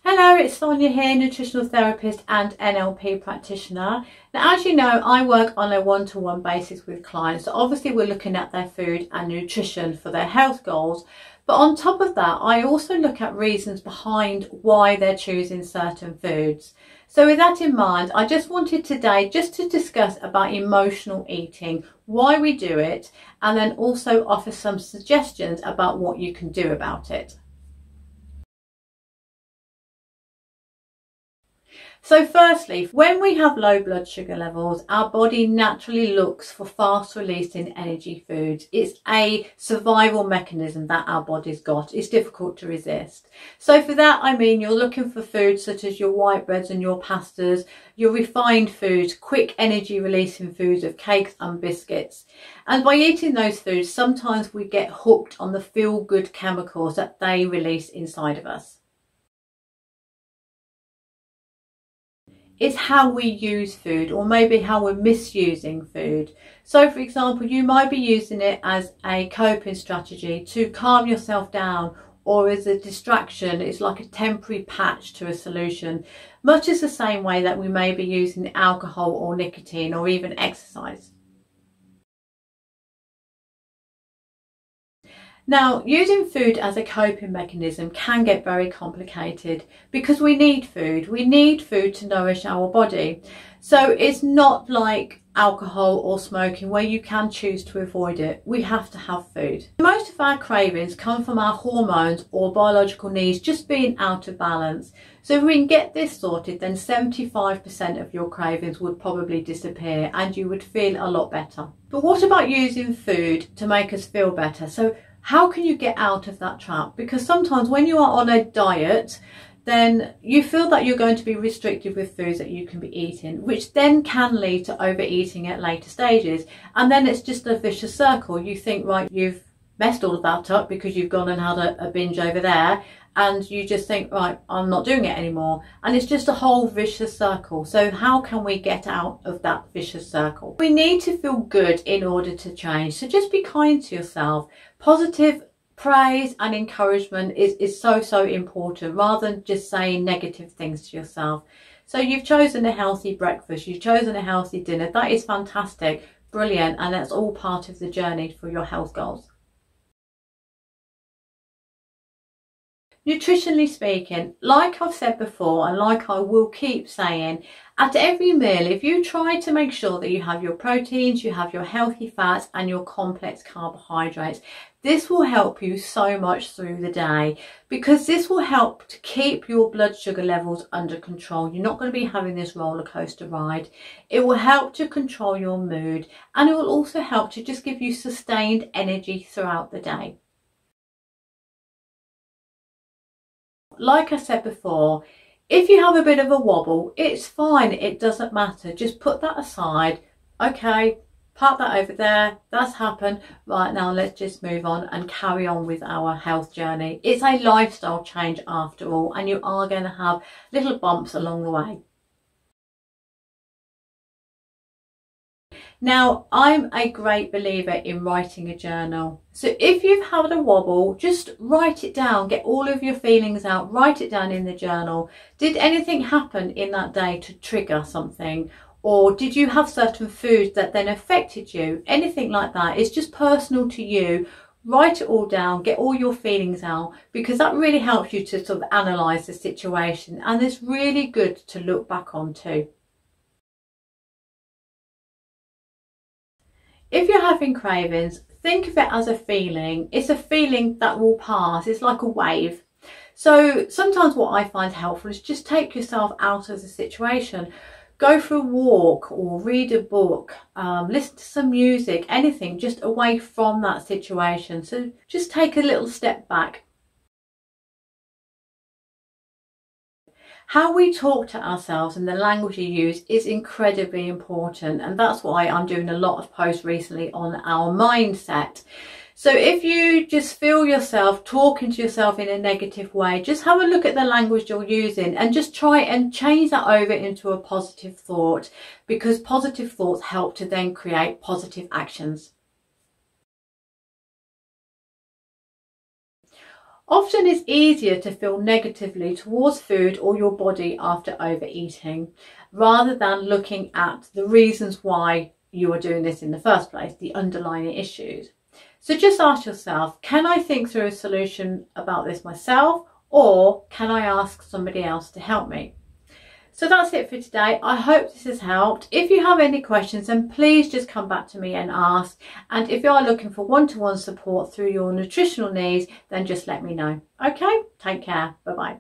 Hello, it's Sonia here, nutritional therapist and NLP practitioner. Now, as you know, I work on a one-to-one basis with clients. So obviously we're looking at their food and nutrition for their health goals. But on top of that, I also look at reasons behind why they're choosing certain foods. So with that in mind, I just wanted today just to discuss about emotional eating, why we do it, and then also offer some suggestions about what you can do about it. So firstly, when we have low blood sugar levels, our body naturally looks for fast releasing energy foods. It's a survival mechanism that our body's got. It's difficult to resist. So for that, I mean, you're looking for foods such as your white breads and your pastas, your refined foods, quick energy releasing foods of cakes and biscuits. And by eating those foods, sometimes we get hooked on the feel good chemicals that they release inside of us. It's how we use food, or maybe how we're misusing food. So for example, you might be using it as a coping strategy to calm yourself down, or as a distraction. It's like a temporary patch to a solution, much as the same way that we may be using alcohol or nicotine or even exercise. Now, using food as a coping mechanism can get very complicated because we need food. We need food to nourish our body. So it's not like alcohol or smoking where you can choose to avoid it. We have to have food. Most of our cravings come from our hormones or biological needs just being out of balance. So if we can get this sorted, then 75% of your cravings would probably disappear and you would feel a lot better. But what about using food to make us feel better? So how can you get out of that trap? Because sometimes when you are on a diet, then you feel that you're going to be restricted with foods that you can be eating, which then can lead to overeating at later stages. And then it's just a vicious circle. You think, right, you've messed all of that up because you've gone and had a binge over there, and you just think, right, I'm not doing it anymore. And it's just a whole vicious circle. So how can we get out of that vicious circle? We need to feel good in order to change. So just be kind to yourself. Positive praise and encouragement is so important, rather than just saying negative things to yourself. So you've chosen a healthy breakfast, you've chosen a healthy dinner. That is fantastic, brilliant, and that's all part of the journey for your health goals. Nutritionally speaking, like I've said before and like I will keep saying, at every meal, if you try to make sure that you have your proteins, you have your healthy fats and your complex carbohydrates, this will help you so much through the day, because this will help to keep your blood sugar levels under control. You're not going to be having this roller coaster ride. It will help to control your mood, and it will also help to just give you sustained energy throughout the day. Like I said before, if you have a bit of a wobble, it's fine, it doesn't matter. Just put that aside. Okay, park that over there, that's happened. Right, now let's just move on and carry on with our health journey. It's a lifestyle change after all, and you are going to have little bumps along the way. Now, I'm a great believer in writing a journal. So if you've had a wobble, just write it down, get all of your feelings out, write it down in the journal. Did anything happen in that day to trigger something? Or did you have certain foods that then affected you? Anything like that. It's just personal to you. Write it all down, get all your feelings out, because that really helps you to sort of analyse the situation, and it's really good to look back on too. If you're having cravings, think of it as a feeling. It's a feeling that will pass. It's like a wave. So sometimes what I find helpful is just take yourself out of the situation. Go for a walk or read a book, listen to some music, anything, just away from that situation. So just take a little step back. How we talk to ourselves and the language you use is incredibly important, and that's why I'm doing a lot of posts recently on our mindset. So if you just feel yourself talking to yourself in a negative way, just have a look at the language you're using and just try and change that over into a positive thought, because positive thoughts help to then create positive actions. Often it's easier to feel negatively towards food or your body after overeating, rather than looking at the reasons why you are doing this in the first place, the underlying issues. So just ask yourself, can I think through a solution about this myself, or can I ask somebody else to help me? So that's it for today. I hope this has helped. If you have any questions, then please just come back to me and ask. And if you are looking for one-to-one support through your nutritional needs, then just let me know. Okay, take care. Bye-bye.